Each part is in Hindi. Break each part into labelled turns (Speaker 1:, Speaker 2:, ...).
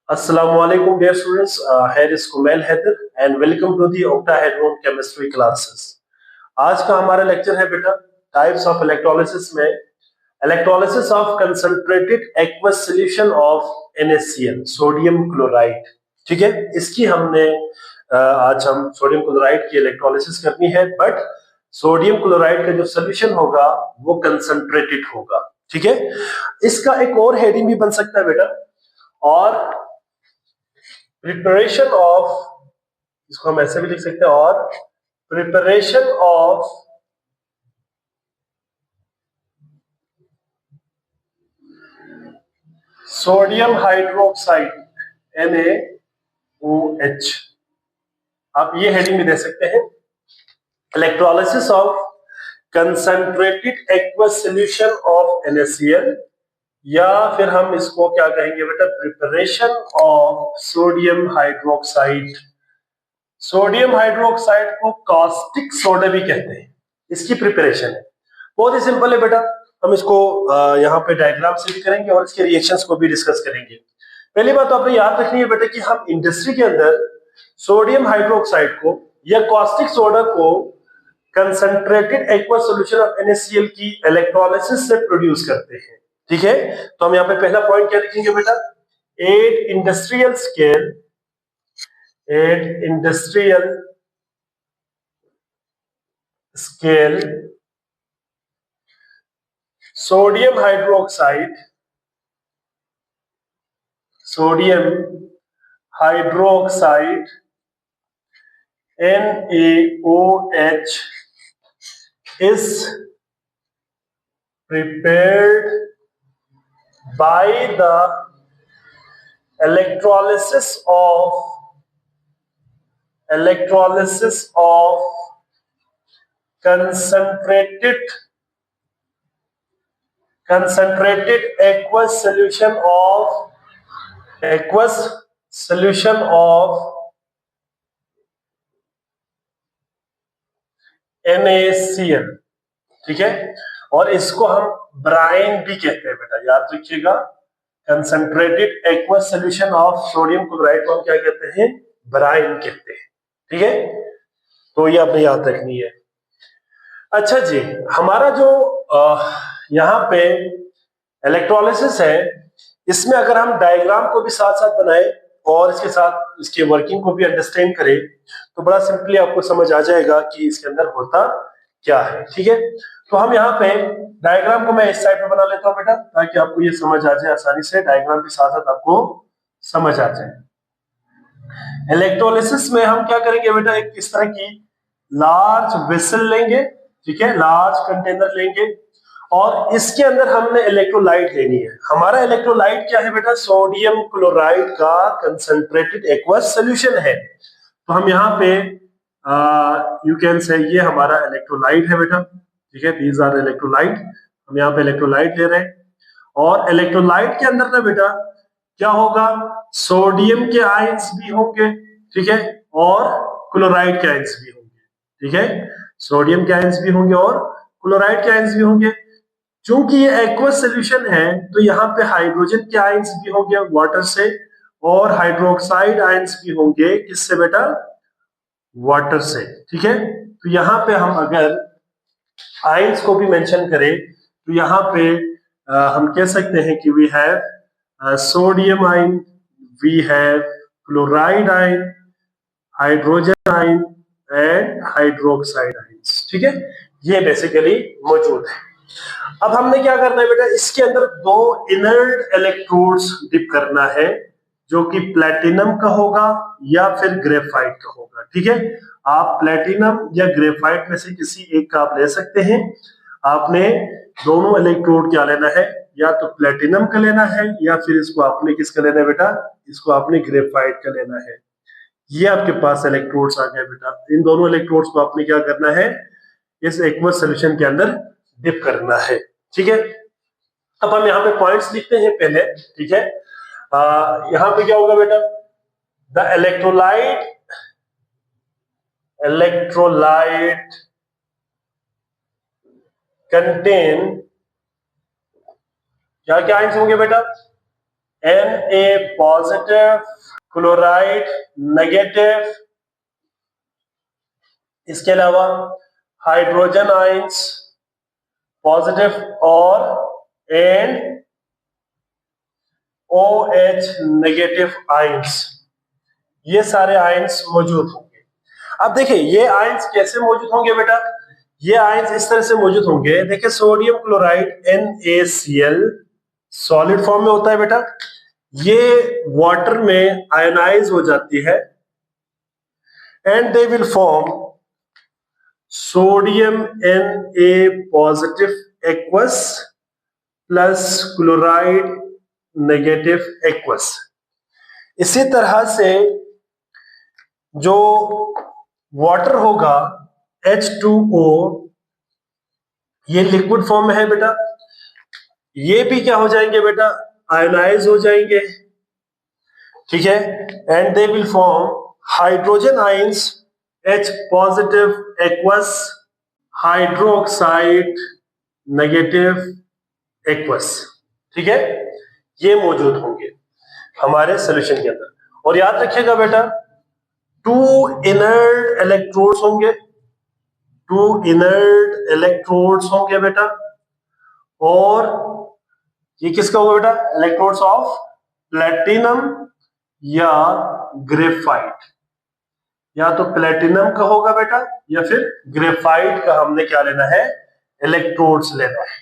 Speaker 1: Assalamualaikum dear students, here is Kumail Haider and welcome to the octahedron chemistry classes। आज का हमारा लेक्चर है बेटा टाइप्स ऑफ इलेक्ट्रोलिसिस में electrolysis of concentrated aqueous solution of NaCl sodium chloride. ठीक है, इसकी हमने आज हम सोडियम क्लोराइड की इलेक्ट्रोलिसिस करनी है, बट सोडियम क्लोराइड का जो सोल्यूशन होगा वो कंसंट्रेटेड होगा। ठीक है, इसका एक और हेडिंग भी बन सकता है बेटा, और प्रिपरेशन ऑफ, इसको हम ऐसे भी लिख सकते हैं, और preparation of sodium hydroxide NaOH। आप ये हेडिंग भी दे सकते हैं, electrolysis of concentrated aqueous solution of NaCl, या फिर हम इसको क्या कहेंगे बेटा, preparation of sodium hydroxide. Sodium hydroxide को कास्टिक सोडा भी कहते हैं, इसकी प्रिपरेशन है। बहुत ही सिंपल है बेटा, हम इसको यहाँ पे डायग्राम से भी करेंगे और इसके रिएक्शंस को भी डिस्कस करेंगे। पहली बात तो आपने याद रखनी है बेटा कि हम इंडस्ट्री के अंदर सोडियम हाइड्रोक्साइड को या कास्टिक सोडा को concentrated aqueous solution of NaCl की इलेक्ट्रोलिसिस से प्रोड्यूस करते हैं। ठीक है, तो हम यहाँ पे पहला पॉइंट क्या लिखेंगे बेटा, at industrial scale sodium hydroxide NaOH is prepared by the electrolysis of concentrated aqueous solution of NaCl। ठीक है, और इसको हम ब्राइन भी कहते हैं बेटा, याद रखिएगा। Concentrated aqueous solution of sodium chloride को हम क्या कहते हैं, ब्राइन कहते हैं। ठीक है, तो ये आपने याद रखनी है। अच्छा जी, हमारा जो यहाँ पे इलेक्ट्रोलिसिस है, इसमें अगर हम डायग्राम को भी साथ साथ बनाए और इसके साथ इसके वर्किंग को भी अंडरस्टैंड करें तो बड़ा सिंपली आपको समझ आ जाएगा कि इसके अंदर होता क्या है। ठीक है, तो हम यहाँ पे डायग्राम को मैं इस साइड पे बना लेता हूँ बेटा, ताकि आपको ये समझ आ जाए आसानी से, डायग्राम के साथ साथ आपको समझ आ जाए। इलेक्ट्रोलिसिस में हम क्या करेंगे बेटा, एक इस तरह की लार्ज वेसल लेंगे। ठीक है, लार्ज कंटेनर लेंगे और इसके अंदर हमने इलेक्ट्रोलाइट लेनी है। हमारा इलेक्ट्रोलाइट क्या है बेटा, सोडियम क्लोराइड का कंसंट्रेटेड एक्वस सॉल्यूशन है। तो हम यहाँ पे यू कैन से ये हमारा इलेक्ट्रोलाइट है बेटा। ठीक है, दीज आर इलेक्ट्रोलाइट, हम यहाँ पे इलेक्ट्रोलाइट ले रहे हैं, और इलेक्ट्रोलाइट के अंदर ना बेटा क्या होगा, सोडियम के आयंस भी होंगे। ठीक है, और क्लोराइड के आयंस भी होंगे। ठीक है, सोडियम के आयंस भी होंगे और क्लोराइड के आयंस भी होंगे। चूंकि ये एक्वस सॉल्यूशन है तो यहाँ पे हाइड्रोजन के आयंस भी होंगे वाटर से, और हाइड्रोक्साइड आयंस भी होंगे किससे बेटा, वाटर से। ठीक है, तो यहाँ पे हम अगर आयंस को भी मेंशन करें तो यहाँ पे हम कह सकते हैं कि we have sodium ion, we have chloride ion, hydrogen ion and hydroxide ions. ठीक है, ये बेसिकली मौजूद है। अब हमने क्या करना है बेटा, इसके अंदर दो इनर्ट इलेक्ट्रोड्स डिप करना है, जो कि प्लेटिनम का होगा या फिर ग्रेफाइट का होगा। ठीक है, आप प्लेटिनम या ग्रेफाइट में से किसी एक का आप ले सकते हैं। आपने दोनों इलेक्ट्रोड क्या लेना है, या तो प्लेटिनम का लेना है या फिर इसको आपने किसका लेना है बेटा, इसको आपने ग्रेफाइट का लेना है। ये आपके पास इलेक्ट्रोड्स आ गए बेटा। इन दोनों इलेक्ट्रोड्स को आपने क्या करना है, इस एक्वस सॉल्यूशन के अंदर डिप करना है। ठीक है, अब हम यहाँ पे पॉइंट्स लिखते हैं पहले। ठीक है, यहाँ पे क्या होगा बेटा, द इलेक्ट्रोलाइट कंटेन, क्या क्या आयंस होंगे बेटा, Na पॉजिटिव, क्लोराइड नेगेटिव, इसके अलावा हाइड्रोजन आयंस पॉजिटिव और एंड OH नेगेटिव आयंस, ये सारे आयंस मौजूद होंगे। अब देखिए ये आयंस कैसे मौजूद होंगे बेटा, ये आयंस इस तरह से मौजूद होंगे। देखिए sodium chloride NaCl solid form में होता है बेटा, ये वाटर में आयोनाइज हो जाती है and they will form sodium Na positive aqueous plus chloride negative aqueous. इसी तरह से जो वाटर होगा H2O, ये लिक्विड फॉर्म में है बेटा, ये भी क्या हो जाएंगे बेटा, आयोनाइज हो जाएंगे, ठीक है, and they will form hydrogen ions H positive aqueous hydroxide negative aqueous, ठीक है, ये मौजूद होंगे हमारे सॉल्यूशन के अंदर। और याद रखिएगा बेटा 2 इनर्ट इलेक्ट्रोड्स होंगे, 2 इनर्ट इलेक्ट्रोड्स होंगे बेटा, और ये किसका होगा बेटा, इलेक्ट्रोड्स ऑफ प्लेटिनम या ग्रेफाइट, या तो प्लेटिनम का होगा बेटा या फिर ग्रेफाइट का हमने क्या लेना है, इलेक्ट्रोड्स लेना है,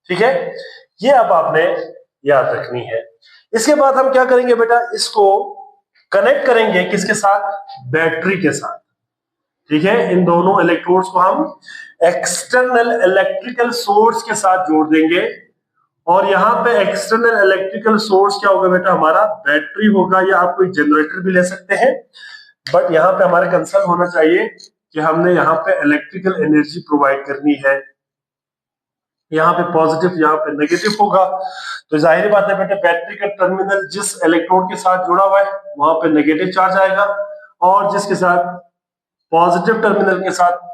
Speaker 1: ठीक है, ये अब आपने याद रखनी है। इसके बाद हम क्या करेंगे बेटा, इसको कनेक्ट करेंगे किसके साथ, बैटरी के साथ, ठीक है, इन दोनों इलेक्ट्रोड्स को हम एक्सटर्नल इलेक्ट्रिकल सोर्स के साथ जोड़ देंगे, और यहाँ पे एक्सटर्नल इलेक्ट्रिकल सोर्स क्या होगा बेटा, हमारा बैटरी होगा, या आप कोई जनरेटर भी ले सकते हैं, बट यहाँ पे हमारा कंसर्न होना चाहिए कि हमने यहाँ पे इलेक्ट्रिकल एनर्जी प्रोवाइड करनी है, यहाँ पे पॉजिटिव यहाँ पे नेगेटिव होगा, तो जाहिर बात है बेटा बैटरी का टर्मिनल जिस इलेक्ट्रोड के साथ जुड़ा हुआ है वहां पे नेगेटिव चार्ज आएगा, और जिसके साथ पॉजिटिव टर्मिनल के साथ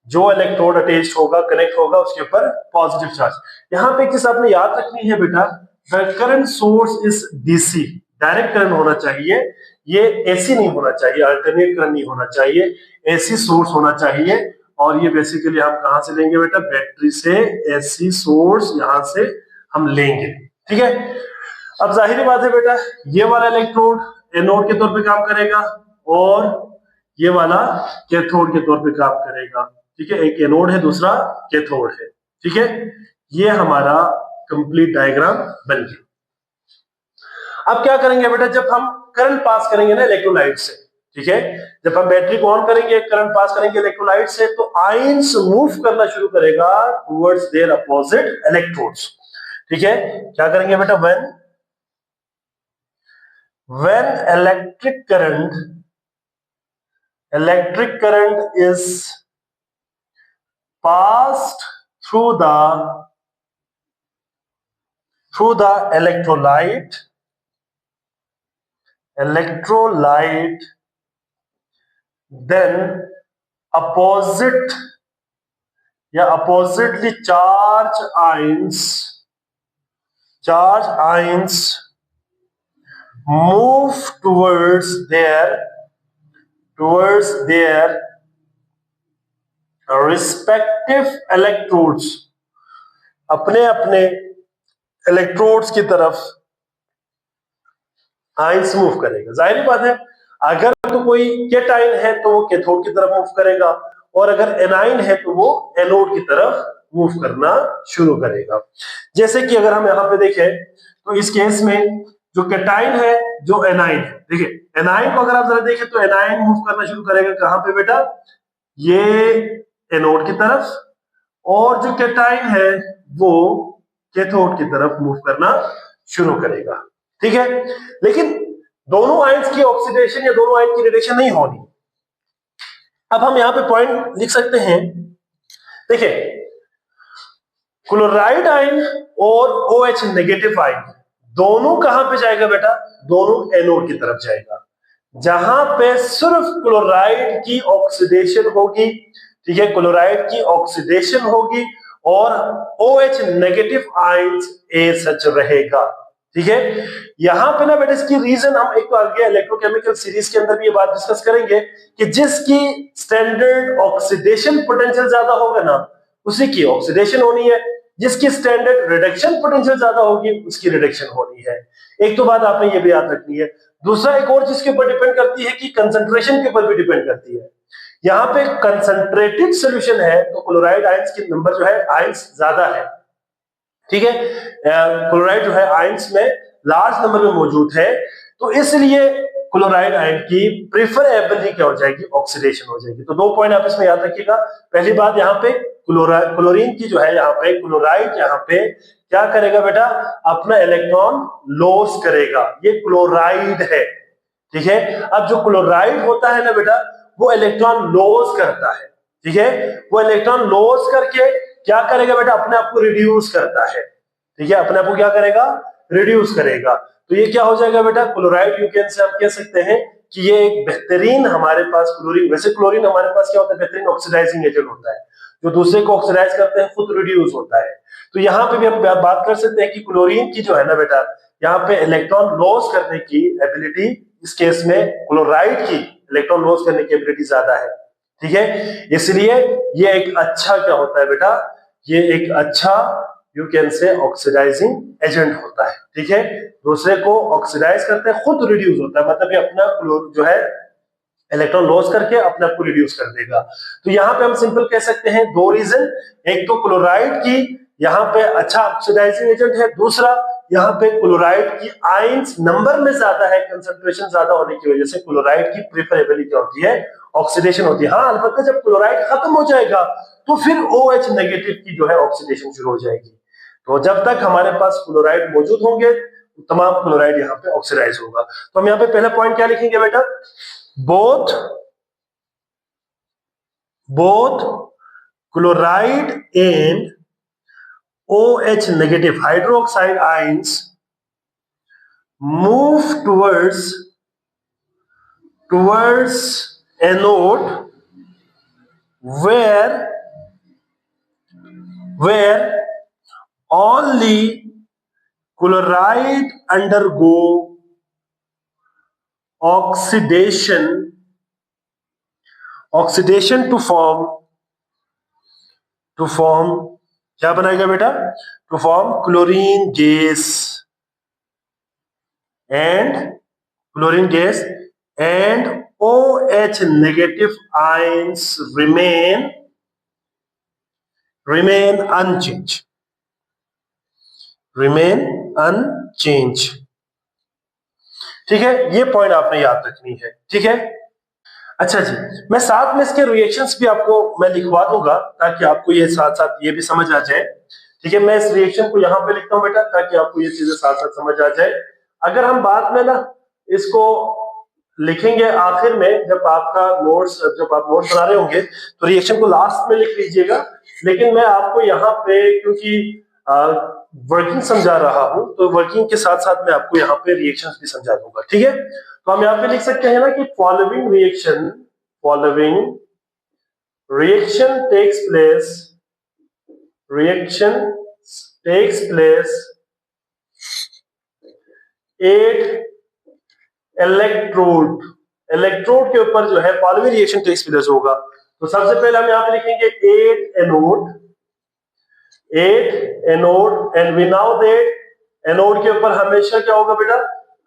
Speaker 1: जो इलेक्ट्रोड अटैच्ड होगा, कनेक्ट होगा, उसके ऊपर पॉजिटिव चार्ज। यहाँ पे किस आपने याद रखनी है बेटा, the current source is DC, direct current होना चाहिए, ये AC नहीं होना चाहिए, अल्टरनेट करंट नहीं होना चाहिए, AC सोर्स होना चाहिए, और ये बेसिकली हम कहां से लेंगे बेटा, बैटरी से AC सोर्स यहां से हम लेंगे, ठीक है। अब जाहिर बात है बेटा ये वाला इलेक्ट्रोड एनोड के तौर पे काम करेगा और ये वाला कैथोड के तौर पे काम करेगा, ठीक है, एक एनोड है दूसरा कैथोड है, ठीक है, ये हमारा कंप्लीट डायग्राम बन गया। अब क्या करेंगे बेटा, जब हम करंट पास करेंगे ना इलेक्ट्रोलाइट से, ठीक है, जब हम बैटरी को ऑन करेंगे, करंट पास करेंगे इलेक्ट्रोलाइट से, तो आयंस मूव करना शुरू करेगा टुवर्ड्स देयर अपोजिट इलेक्ट्रोड्स, ठीक है। क्या करेंगे बेटा, when electric current is passed through the electrolyte, then oppositely charged ions move towards their respective electrodes, अपने अपने इलेक्ट्रोड्स की तरफ आयंस मूव करेगा। जाहिर बात है अगर तो कोई कैटाइन है तो वो कैथोड की तरफ मूव करेगा, और अगर एनाइन है तो वो एनोड की तरफ मूव करना शुरू करेगा। जैसे कि अगर हम यहाँ पे देखें तो इस केस में जो कैटाइन है, जो एनाइन है, देखिए एनाइन को अगर आप जरा देखें तो एनाइन मूव करना शुरू करेगा कहां पे बेटा, ये एनोड की तरफ, और जो कैटाइन है वो कैथोड की तरफ मूव करना शुरू करेगा, ठीक है। लेकिन दोनों आयंस की ऑक्सीडेशन या दोनों आयन की रिडक्शन नहीं होनी। अब हम यहां पे पॉइंट लिख सकते हैं, देखिए क्लोराइड आयन और OH नेगेटिव आयन दोनों कहां पे जाएगा बेटा, दोनों एनोड की तरफ जाएगा, जहां पे सिर्फ क्लोराइड की ऑक्सीडेशन होगी, ठीक है, क्लोराइड की ऑक्सीडेशन होगी और OH नेगेटिव आयंस ए सच रहेगा, ठीक है। यहां पे ना बेटा इसकी रीजन हम एक तो आगे इलेक्ट्रोकेमिकल सीरीज के अंदर भी ये बात डिस्कस करेंगे कि जिसकी स्टैंडर्ड ऑक्सीडेशन पोटेंशियल ज्यादा होगा ना उसी की ऑक्सीडेशन होनी है, जिसकी स्टैंडर्ड रिडक्शन पोटेंशियल ज्यादा होगी उसकी रिडक्शन होनी है। एक तो बात आपने ये भी याद रखनी है। दूसरा एक और चीज के ऊपर डिपेंड करती है कि कंसंट्रेशन के ऊपर भी डिपेंड करती है। यहाँ पे कंसंट्रेटेड सॉल्यूशन है तो क्लोराइड आयंस की नंबर जो है आयंस ज्यादा है, ठीक है। क्लोराइड जो है आयंस में लार्ज नंबर में मौजूद है, तो इसलिए क्लोराइड आयन की प्रेफरेबली क्या हो जाएगी, ऑक्सीडेशन हो जाएगी। तो दो पॉइंट आप इसमें याद रखिएगा। पहली बात यहाँ पे क्लोरीन की जो है यहाँ पे क्लोराइड यहाँ पे क्या करेगा बेटा, अपना इलेक्ट्रॉन लॉस करेगा, ये क्लोराइड है, ठीक है। अब जो क्लोराइड होता है ना बेटा वो इलेक्ट्रॉन लॉस करता है, ठीक है। वो इलेक्ट्रॉन लॉस करके क्या करेगा बेटा, अपने आप को रिड्यूस करता है, ठीक है। अपने आप को क्या करेगा, रिड्यूस करेगा। तो ये क्या हो जाएगा बेटा, क्लोराइड यूकेन से हम कह सकते हैं कि ये एक बेहतरीन हमारे पास क्लोरीन, वैसे क्लोरीन हमारे पास क्या होता है, बेहतरीन ऑक्सीडाइजिंग एजेंट होता है, जो दूसरे को ऑक्सीडाइज करते हैं खुद रिड्यूस होता है। तो यहाँ पे भी हम बात कर सकते हैं कि क्लोरीन की जो है ना बेटा यहाँ पे इलेक्ट्रॉन लॉस करने की एबिलिटी, इस केस में क्लोराइड की इलेक्ट्रॉन लॉस करने की एबिलिटी ज्यादा है, ठीक है। इसलिए ये एक अच्छा क्या होता है बेटा, ये एक अच्छा you can say oxidising agent होता है, ठीक है। दूसरे को ऑक्सीडाइज करते हैं खुद रिड्यूस होता है, मतलब ये अपना जो है इलेक्ट्रॉन लॉस करके अपने आप को रिड्यूस कर देगा। तो यहाँ पे हम सिंपल कह सकते हैं दो रीजन, एक तो क्लोराइड की यहाँ पे अच्छा ऑक्सीडाइजिंग एजेंट है, दूसरा यहाँ पे क्लोराइड की आयंस नंबर में ज्यादा है, कंसंट्रेशन ज्यादा होने की वजह से क्लोराइड की प्रेफरेबिलिटी होती है, ऑक्सीडेशन होती है। हाँ अलबत्ता जब क्लोराइड खत्म हो जाएगा तो फिर OH नेगेटिव की जो है ऑक्सीडेशन शुरू हो जाएगी। तो जब तक हमारे पास क्लोराइड मौजूद होंगे तमाम क्लोराइड यहाँ पे ऑक्सीडाइज होगा। तो हम यहाँ पे पहला पॉइंट क्या लिखेंगे बेटा, both chloride and OH negative hydroxide ions move towards anode where only chloride undergo oxidation to form क्या बनाएगा बेटा, to form chlorine gas and OH negative ions remain unchanged, ठीक है। ये पॉइंट आपने याद रखनी है, ठीक है। अच्छा जी, मैं साथ में इसके रिएक्शंस भी आपको मैं लिखवा दूंगा ताकि आपको ये साथ साथ ये भी समझ आ जाए, ठीक है। मैं इस रिएक्शन को यहाँ पे लिखता हूँ बेटा ताकि आपको ये चीजें साथ साथ समझ आ जाए। अगर हम बाद में ना इसको लिखेंगे आखिर में, जब आप नोट्स बना रहे होंगे तो रिएक्शन को लास्ट में लिख लीजिएगा, लेकिन मैं आपको यहाँ पे क्योंकि वर्किंग समझा रहा हूं तो वर्किंग के साथ साथ मैं आपको यहाँ पे रिएक्शंस भी समझा दूंगा, ठीक है। तो हम यहाँ पे लिख सकते हैं ना कि following reaction takes place at electrode के ऊपर जो है फॉलोइंग रिएक्शन टेक्स प्लेस होगा। तो सबसे पहले हम यहाँ पे लिखेंगे 8 anode and we now that anode के ऊपर हमेशा क्या होगा बेटा,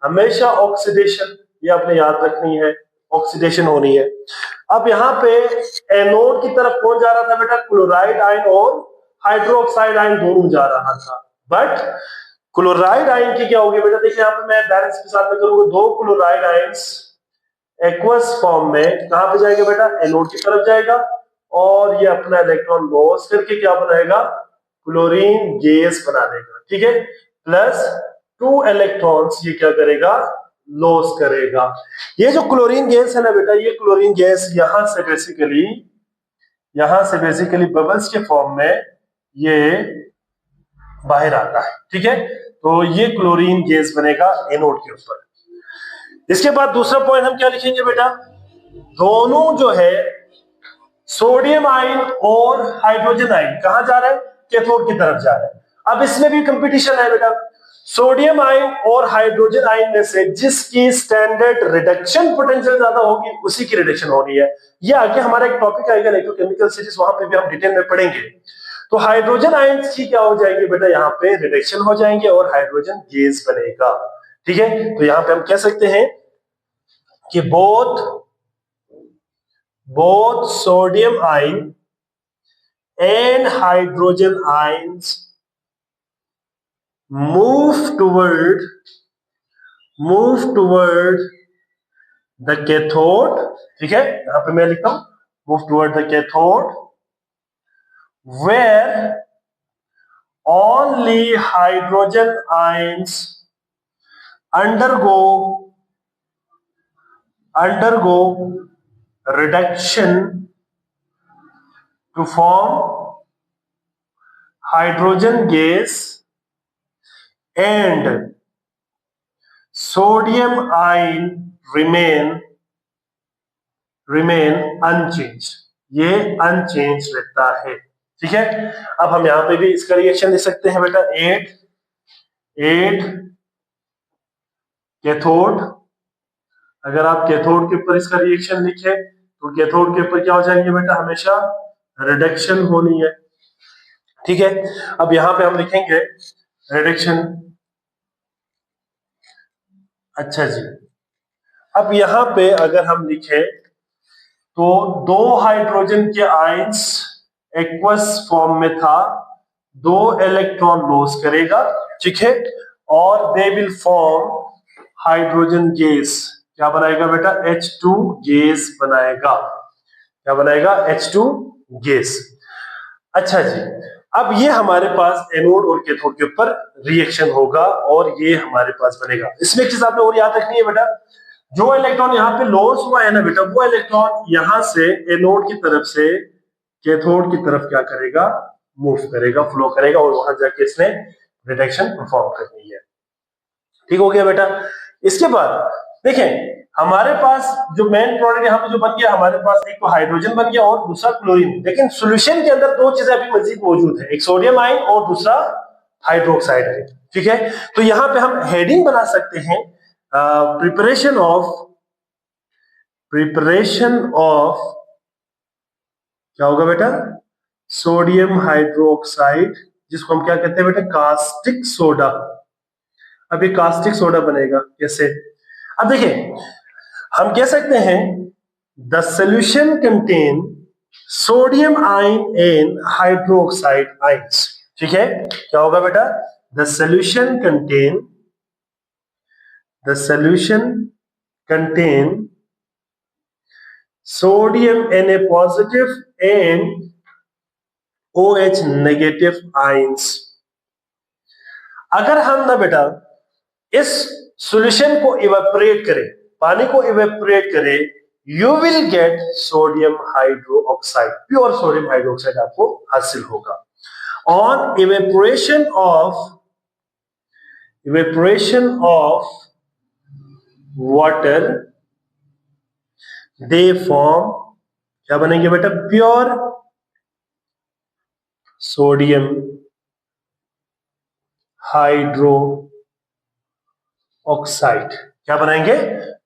Speaker 1: हमेशा ऑक्सीडेशन, ये आपने याद रखनी है, ऑक्सीडेशन होनी है। अब यहाँ पे एनोड की तरफ कौन जा रहा था बेटा, क्लोराइड आयन और हाइड्रोक्साइड आयन दोनों जा रहा था, बट क्लोराइड आयन की क्या होगी बेटा, देखिए यहाँ पे मैं बैलेंस के साथ में करूंगा, दो क्लोराइड आयंस एक्वस फॉर्म में कहां पे जाएगा बेटा, एनोड की तरफ जाएगा और ये अपना इलेक्ट्रॉन लॉस करके क्या बनाएगा, क्लोरीन गैस बना देगा, ठीक है। प्लस 2 इलेक्ट्रॉन्स ये क्या करेगा, लॉस करेगा। ये जो क्लोरीन गैस है ना बेटा, ये क्लोरीन गैस यहां से बेसिकली बबल्स के फॉर्म में ये बाहर आता है, ठीक है। तो ये क्लोरीन गैस बनेगा एनोड के ऊपर। इसके बाद दूसरा पॉइंट हम क्या लिखेंगे बेटा, दोनों जो है सोडियम आयन और हाइड्रोजन आयन कहां जा रहा है, कैथोड की तरफ जा रहा है। अब इसमें भी कंपटीशन है बेटा, सोडियम आयन और हाइड्रोजन आयन में से जिसकी स्टैंडर्ड रिडक्शन पोटेंशियल ज्यादा होगी उसी की रिडक्शन होनी है। ये आगे हमारा एक टॉपिक आएगा इलेक्ट्रोकेमिकल सीरीज, वहां पे भी हम डिटेल में पढ़ेंगे। तो हाइड्रोजन आयंस की क्या हो जाएंगे बेटा, यहाँ पे रिडक्शन हो जाएंगे और हाइड्रोजन गैस बनेगा। ठीक है, तो यहाँ पे हम कह सकते हैं कि both sodium ion and hydrogen ions move toward the cathode। ठीक है, यहां पे मैं लिखता हूं move toward the cathode where only hydrogen ions undergo reduction to form hydrogen gas and sodium ion remain unchanged। ये अनचेंज रहता है। ठीक है, अब हम यहां पे भी इसका रिएक्शन लिख सकते हैं बेटा, 8 कैथोड। अगर आप कैथोड के ऊपर इसका रिएक्शन लिखे तो कैथोड के ऊपर क्या हो जाएंगे बेटा, हमेशा रिडक्शन होनी है। ठीक है, अब यहां पे हम लिखेंगे रिडक्शन। अच्छा जी, अब यहां पे अगर हम लिखे तो 2 हाइड्रोजन के आयंस एक्वस फॉर्म में था, 2 इलेक्ट्रॉन लॉस करेगा। ठीक है, और they will form hydrogen gas. क्या बनाएगा बेटा, H2 गैस बनाएगा। क्या बनाएगा, H2 गैस। अच्छा जी, अब ये हमारे पास एनोड और कैथोड के ऊपर रिएक्शन होगा और ये हमारे पास बनेगा। इसमें एक चीज आपने और याद रखनी है बेटा, जो इलेक्ट्रॉन यहाँ पे लॉस हुआ है ना बेटा, वो इलेक्ट्रॉन यहां से एनोड की तरफ से कैथोड की तरफ क्या करेगा, मूव करेगा, फ्लो करेगा और वहां जाके इसने रिडक्शन परफॉर्म करनी है। ठीक हो गया बेटा। इसके बाद देखें, हमारे पास जो मेन प्रोडक्ट यहाँ पे जो बन गया, हमारे पास एक तो हाइड्रोजन बन गया और दूसरा क्लोरीन। लेकिन सॉल्यूशन के अंदर 2 चीजें अभी मजीद मौजूद है, एक सोडियम आयन और दूसरा हाइड्रोक्साइड आयन। ठीक है, तो यहाँ पे हम हेडिंग बना सकते हैं, प्रिपरेशन ऑफ क्या होगा बेटा, सोडियम हाइड्रोक्साइड, जिसको हम क्या कहते हैं बेटा, कास्टिक सोडा। अब ये कास्टिक सोडा बनेगा कैसे, अब देखिए हम कह सकते हैं the solution contain sodium ion and hydroxide ions. ठीक है, क्या होगा बेटा, the solution contain sodium Na positive and OH negative ions। अगर हम ना बेटा इस सॉल्यूशन को इवेपोरेट करें, पानी को इवेपोरेट करें, you will gate sodium hydroxide, pure sodium hydroxide आपको हासिल होगा। On evaporation of water they form, क्या बनेंगे बेटा, प्योर सोडियम हाइड्रो ऑक्साइड। क्या बनाएंगे,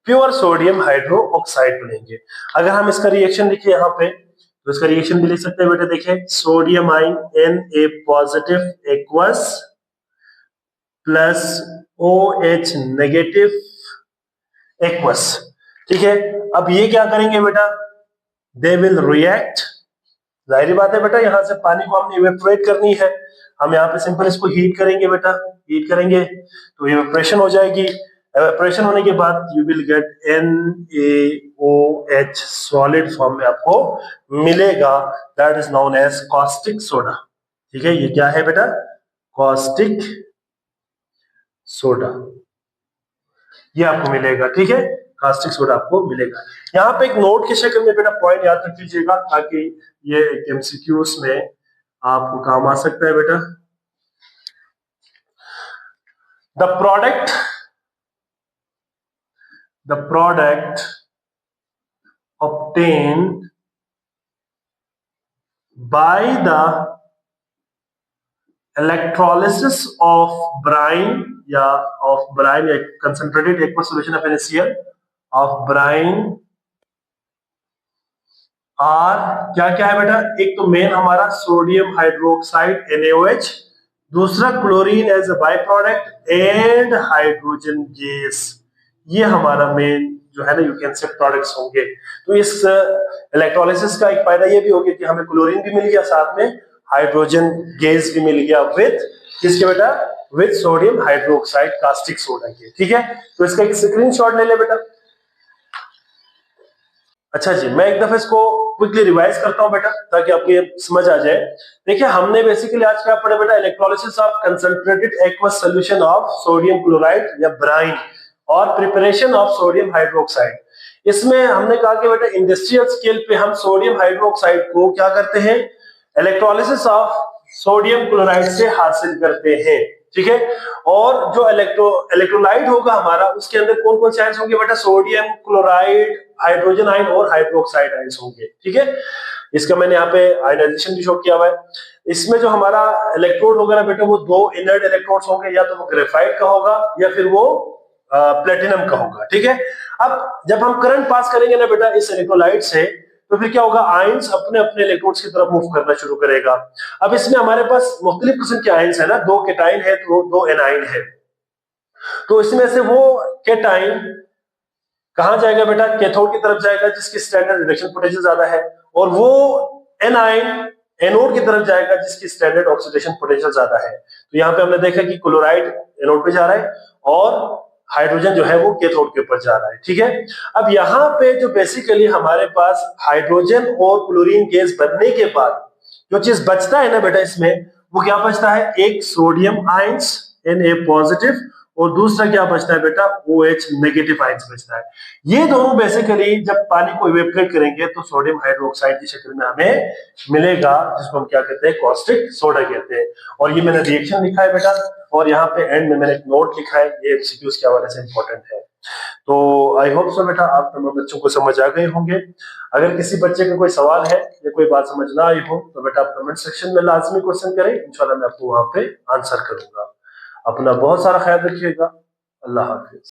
Speaker 1: प्योर सोडियम हाइड्रो ऑक्साइड बनेंगे। अगर हम इसका रिएक्शन लिखिए यहाँ पे, तो इसका रिएक्शन भी लिख सकते हैं बेटा, देखिए sodium ion Na positive aqueous plus OH negative aqueous. ठीक है, अब ये क्या करेंगे बेटा, दे विल रिएक्ट। जाहिर बात है बेटा, यहां से पानी को हमने इवेपोरेट करनी है, हम यहाँ पे सिंपल इसको हीट करेंगे बेटा, हीट करेंगे तो इवेपोरेशन हो जाएगी। इवेपोरेशन होने के बाद you will get NaOH solid form में आपको मिलेगा, that is known as caustic soda. ठीक है, ये क्या है बेटा, कॉस्टिक सोडा, ये आपको मिलेगा। ठीक है, कास्टिक सोडा आपको मिलेगा। यहाँ पे एक नोट के शक्ल में बेटा पॉइंट याद रख लीजिएगा, ताकि ये एमसीक्यूज में आपको काम आ सकता है बेटा। The product obtained by the electrolysis of brine या of brine concentrated aqueous solution of NaCl of brine are क्या क्या है बेटा, एक तो मेन हमारा सोडियम हाइड्रोक्साइड NaOH, दूसरा chlorine as a by product and hydrogen gas, ये हमारा मेन जो है ना यू कैन से प्रोडक्ट्स होंगे। तो इस इलेक्ट्रोलिसिस का एक फायदा ये भी हो गया कि हमें क्लोरीन भी मिल गया, साथ में हाइड्रोजन गैस भी मिल गया विद किसके बेटा, with sodium hydroxide caustic soda के। ठीक है, तो इसका एक स्क्रीनशॉट ले ले बेटा। अच्छा जी, मैं एक दफा इसको क्विकली रिवाइज करता हूं बेटा ताकि आपको ये समझ आ जाए। देखिए हमने बेसिकली आज क्या पढ़ा बेटा, electrolysis of concentrated aqueous solution of sodium chloride या ब्राइन और प्रिपरेशन ऑफ सोडियम हाइड्रोक्साइड। इसमें हमने कहा कि बेटा इंडस्ट्रियल स्केल पे हम सोडियम हाइड्रोक्साइड को क्या करते हैं, इलेक्ट्रोलिसिस ऑफ सोडियम क्लोराइड से हासिल करते हैं। ठीक है, और जो इलेक्ट्रोलाइट होगा हमारा उसके अंदर कौन कौन से आयंस होंगे बेटा, सोडियम क्लोराइड, हाइड्रोजन आयन और हाइड्रोक्साइड आयंस होंगे। ठीक है, इसका मैंने यहाँ पे आयनाइजेशन भी शो किया हुआ है। इसमें जो हमारा इलेक्ट्रोड होगा ना बेटा, वो दो इनर्ट इलेक्ट्रोड्स होंगे, या तो वो ग्रेफाइट का होगा या फिर वो प्लेटिनम का होगा। ठीक है, अब जब हम करंट पास करेंगे ना बेटा इस इलेक्ट्रोलाइट से, तो फिर क्या होगा, आयंस अपने अपने इलेक्ट्रोड्स की तरफ मूव करना शुरू करेगा। अब इसमें हमारे पास मुख्तलिफ किस्म के आयंस है ना, दो केटाइन है तो दो एनाइन है। तो इसमें से वो केटाइन कहां जाएगा बेटा, कैथोड की तरफ जाएगा जिसकी स्टैंडर्ड रिडक्शन पोटेंशियल ज्यादा है, और वो एनाइन एनोड की तरफ जाएगा जिसकी स्टैंडर्ड ऑक्सीडेशन पोटेंशियल ज्यादा है। तो यहाँ पे हमने देखा कि क्लोराइड एनोड पे जा रहा है और हाइड्रोजन जो है वो कैथोड के ऊपर जा रहा है। ठीक है, अब यहाँ पे जो बेसिकली हमारे पास हाइड्रोजन और क्लोरीन गैस बनने के बाद जो चीज बचता है ना बेटा इसमें, वो क्या बचता है, एक सोडियम आयंस Na पॉजिटिव और दूसरा क्या बचता है बेटा, OH नेगेटिव आयंस बचता है। ये दोनों बेसिकली जब पानी को इवेपोरेट करेंगे तो सोडियम हाइड्रोक्साइड की शक्ल में हमें मिलेगा, जिसको हम क्या कहते हैं, कॉस्टिक सोडा कहते हैं। और ये मैंने रिएक्शन लिखा है बेटा, और यहाँ पे एंड में मैंने एक नोट लिखा है, ये एमसीक्यूज के हवाले से इंपॉर्टेंट है। तो आई होप सो बेटा आप तमाम बच्चों को समझ आ गए होंगे। अगर किसी बच्चे का कोई सवाल है या कोई बात समझ ना आई हो तो बेटा आप कमेंट सेक्शन में लाजमी क्वेश्चन करें, इंशाल्लाह मैं आपको वहां पे आंसर करूंगा। अपना बहुत सारा ख्याल रखिएगा। अल्लाह हाफिज।